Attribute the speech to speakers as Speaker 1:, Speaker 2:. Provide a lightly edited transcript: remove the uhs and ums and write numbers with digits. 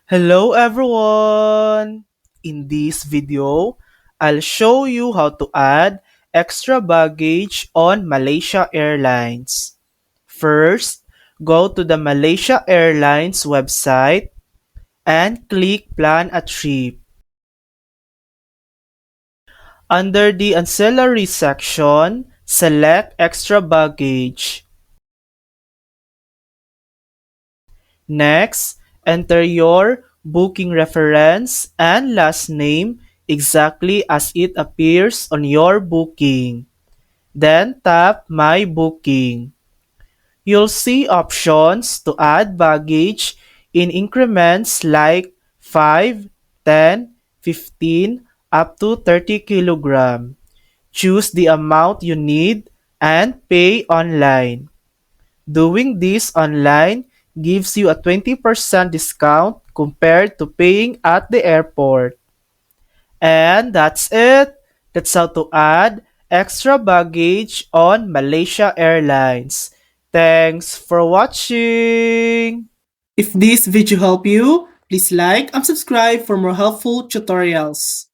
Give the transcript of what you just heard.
Speaker 1: Hello everyone! In this video, I'll show you how to add extra baggage on Malaysia Airlines. First, go to the Malaysia Airlines website and click Plan a Trip. Under the Ancillary section, select Extra Baggage. Next, enter your booking reference and last name exactly as it appears on your booking. Then tap My Booking. You'll see options to add baggage in increments like 5, 10, 15, up to 30 kilogram. Choose the amount you need and pay online. Doing this online gives you a 20% discount compared to paying at the airport. And that's it. That's how to add extra baggage on Malaysia Airlines. Thanks for watching. If this video helped you, please like and subscribe for more helpful tutorials.